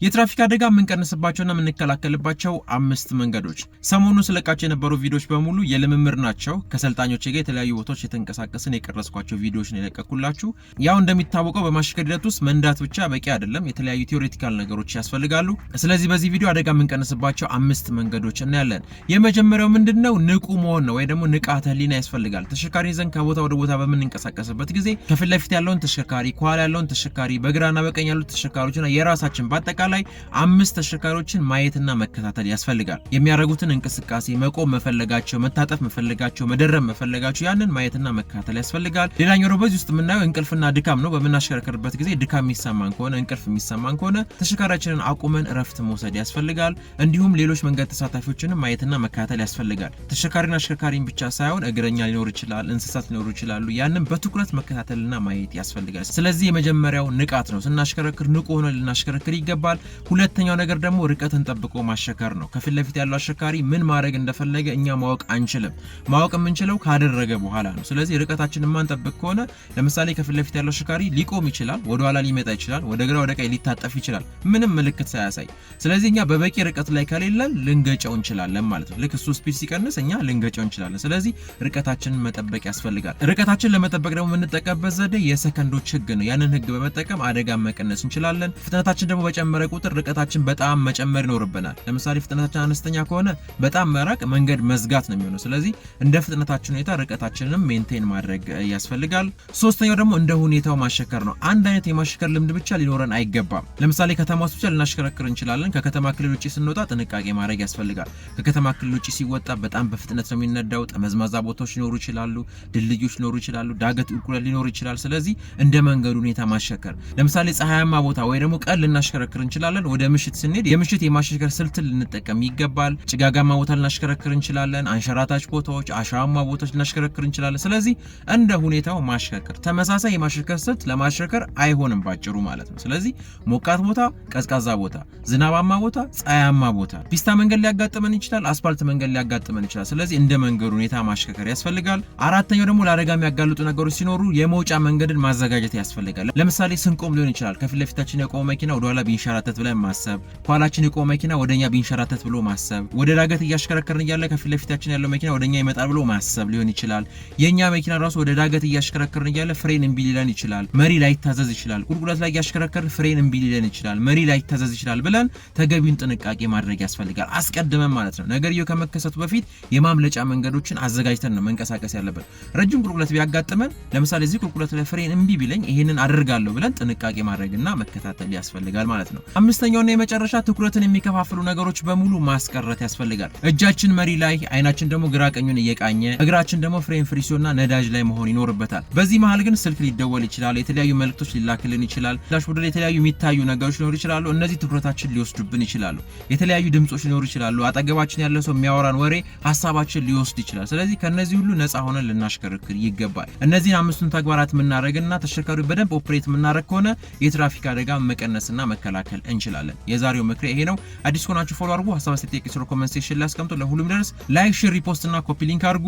የትራፊክ አደጋ የምንቀንስባቸውና የምንከላከልባቸው 5 መንገዶች። ሰሞኑን ስለቃቸው የነበሩ ቪዲዮዎች በሙሉ የልምምር ናቸው። ከሰልጣኞቼ ጋር የተለያዩ ቦታዎች የተንቀሳቀስን የቀረስኳቸው ቪዲዮዎች ነው የለቀኩላችሁ። ያው እንደሚታወቀው በማሽከርከር ሂደት ውስጥ መንዳት ብቻ በቂ አይደለም፣ የተለያዩ ቲዮሬቲካል ነገሮች ያስፈልጋሉ። ስለዚህ በዚህ ቪዲዮ አደጋ የምንቀንስባቸው 5 መንገዶች እናያለን። የመጀመሪያው ምንድነው? ንቁ መሆን ነው፣ ወይ ደግሞ ንቃተ ህሊና ያስፈልጋል። ተሽከርካሪ ይዘን ከቦታ ወደ ቦታ በምንንቀሳቀስበት ጊዜ ከፊት ለፊት ያለውን ተሽከርካሪ፣ ከኋላ ያለውን ተሽከርካሪ፣ በግራና በቀኝ ያሉት ተሽከርካሪዎችና የራሳችን በአጠቃላይ 5 ተሽከርካሪዎችን ማየትና መከታተል ያስፈልጋል። የሚያደርጉትን እንቅስቃሴ፣ መቆም መፈለጋቸው፣ መታጠፍ መፈለጋቸው፣ መደረም መፈለጋቸው ያንን ማየትና መከታተል ያስፈልጋል። ሌላኛው ነው በዚህ ውስጥ የምናየው እንቅልፍና ድካም ነው። በምናሽከረክርበት ጊዜ ድካም የሚሰማን ከሆነ፣ እንቅልፍ የሚሰማን ከሆነ ተሽከርካሪያችንን አቁመን እረፍት መውሰድ ያስፈልጋል። እንዲሁም ሌሎች መንገድ ተሳታፊዎችንም ማየትና መከታተል ያስፈልጋል። ተሽከርካሪና አሽከርካሪን ብቻ ሳይሆን እግረኛ ሊኖር ይችላል፣ እንስሳት ሊኖሩ ይችላሉ። ያንን በትኩረት መከታተልና ማየት ያስፈልጋል። ስለዚህ የመጀመሪያው ንቃት ነው። ስናሽከረክር ንቁ ሆነን ልናሽከረክር ይገባል። ሁለተኛው ነገር ደግሞ ርቀትን ጠብቆ ማሽከርከር ነው። ከፊት ለፊት ያለው አሽከርካሪ ምን ማድረግ እንደፈለገ እኛ ማወቅ አንችልም። ማወቅ የምንችለው ካደረገ በኋላ ነው። ስለዚህ ርቀታችንን ማንጠብቅ ከሆነ ለምሳሌ ከፊት ለፊት ያለው አሽከርካሪ ሊቆም ይችላል፣ ወደ ኋላ ሊመጣ ይችላል፣ ወደ ግራ ወደ ቀኝ ሊታጠፍ ይችላል፣ ምንም ምልክት ሳያሳይ። ስለዚህ እኛ በበቂ ርቀት ላይ ከሌለን ልንገጨው እንችላለን ማለት ነው። ልክ እሱ ስፒድ ሲቀንስ እኛ ልንገጨው እንችላለን። ስለዚህ ርቀታችንን መጠበቅ ያስፈልጋል። ርቀታችንን ለመጠበቅ ደግሞ የምንጠቀምበት ዘዴ የሰከንዶች ህግ ነው። ያንን ህግ በመጠቀም አደጋ መቀነስ እንችላለን። ፍጥነታችን ደግሞ በጨመረ ቁጥር ርቀታችን በጣም መጨመር ይኖርብናል። ለምሳሌ ፍጥነታችን አነስተኛ ከሆነ በጣም መራቅ መንገድ መዝጋት ነው የሚሆነው። ስለዚህ እንደ ፍጥነታችን ሁኔታ ርቀታችንንም ሜንቴን ማድረግ ያስፈልጋል። ሶስተኛው ደግሞ እንደ ሁኔታው ማሽከርከር ነው። አንድ አይነት የማሽከርከር ልምድ ብቻ ሊኖረን አይገባም። ለምሳሌ ከተማ ውስጥ ብቻ ልናሽከረክር እንችላለን። ከከተማ ክልል ውጪ ስንወጣ ጥንቃቄ ማድረግ ያስፈልጋል። ከከተማ ክልል ውጪ ሲወጣ በጣም በፍጥነት ነው የሚነዳው። ጠመዝማዛ ቦታዎች ሊኖሩ ይችላሉ፣ ድልድዮች ሊኖሩ ይችላሉ፣ ዳገት ቁልቁለት ሊኖር ይችላል። ስለዚህ እንደ መንገዱ ሁኔታ ማሽከርከር። ለምሳሌ ፀሐያማ ቦታ ወይ ደግሞ ቀን ልናሽከረክር እንችላለን። ወደ ምሽት ስንሄድ የምሽት የማሽከርከር ስልትን ልንጠቀም ይገባል። ጭጋጋማ ቦታ ልናሽከረክር እንችላለን። አንሸራታች ቦታዎች፣ አሸዋማ ቦታዎች ልናሽከረክር እንችላለን። ስለዚህ እንደ ሁኔታው ማሽከርከር። ተመሳሳይ የማሽከርከር ስልት ለማሽከርከር አይሆንም ባጭሩ ማለት ነው። ስለዚህ ሞቃት ቦታ፣ ቀዝቃዛ ቦታ፣ ዝናባማ ቦታ፣ ፀሐያማ ቦታ፣ ፒስታ መንገድ ሊያጋጥመን ይችላል፣ አስፋልት መንገድ ሊያጋጥመን ይችላል። ስለዚህ እንደ መንገዱ ሁኔታ ማሽከርከር ያስፈልጋል። አራተኛው ደግሞ ለአደጋ የሚያጋልጡ ነገሮች ሲኖሩ የመውጫ መንገድን ማዘጋጀት ያስፈልጋል። ለምሳሌ ስንቆም ሊሆን ይችላል። ከፊት ለፊታችን የቆመ መኪና ወደ ኋላ ቢንሸራተት ብለን ማሰብ፣ ኋላችን የቆመ መኪና ወደኛ ቢንሸራተት ብሎ ማሰብ፣ ወደ ዳገት እያሽከረከርን እያለ ከፊት ለፊታችን ያለው መኪና ወደኛ ይመጣል ብሎ ማሰብ ሊሆን ይችላል። የኛ መኪና ራሱ ወደ ዳገት እያሽከረከርን እያለ ፍሬን እምቢ ሊለን ይችላል፣ መሪ ላይታዘዝ ይችላል። ቁልቁለት ላይ እያሽከረከርን ፍሬን እምቢ ሊለን ይችላል፣ መሪ ላይታዘዝ ይችላል ብለን ተገቢውን ጥንቃቄ ማድረግ ያስፈልጋል። አስቀድመን ማለት ነው። ነገርየው ከመከሰቱ በፊት የማምለጫ መንገዶችን አዘጋጅተን ነው መንቀሳቀስ ያለበት። ረጅም ቁልቁለት ቢያጋጥመን ለምሳሌ እዚህ ቁልቁለት ላይ ፍሬን እምቢ ቢለኝ ይሄንን አደርጋለሁ ብለን ጥንቃቄ ማድረግና መከታተል ያስፈልጋል ማለት ነው። አምስተኛውና የመጨረሻ ትኩረትን የሚከፋፍሉ ነገሮች በሙሉ ማስቀረት ያስፈልጋል። እጃችን መሪ ላይ፣ አይናችን ደግሞ ግራ ቀኙን እየቃኘ፣ እግራችን ደግሞ ፍሬን ፍሪሲዮና ነዳጅ ላይ መሆን ይኖርበታል። በዚህ መሃል ግን ስልክ ሊደወል ይችላል፣ የተለያዩ መልእክቶች ሊላክልን ይችላል፣ ዳሽቦርድ ላይ የተለያዩ የሚታዩ ነገሮች ሊኖሩ ይችላሉ። እነዚህ ትኩረታችን ሊወስዱብን ይችላሉ። የተለያዩ ድምጾች ሊኖሩ ይችላሉ። አጠገባችን ያለ ሰው የሚያወራን ወሬ ሀሳባችን ሊወስድ ይችላል። ስለዚህ ከነዚህ ሁሉ ነፃ ሆነን ልናሽከረክር ይገባል። እነዚህን 5ቱን ተግባራት የምናደርግና ተሽከርካሪው በደንብ ኦፕሬት የምናደርግ ከሆነ የትራፊክ አደጋ መቀነስና መከላከል እንችላለን። የዛሬው ምክሬ ይሄ ነው። አዲስ ሆናችሁ ፎሎ አድርጉ። ሀሳብ አስተያየት ኮሜንት ሴክሽን ላይ አስቀምጡ። ለሁሉም ደርስ ላይክ፣ ሼር፣ ሪፖስት እና ኮፒ ሊንክ አድርጉ።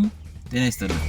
ጤና ይስጥልኝ።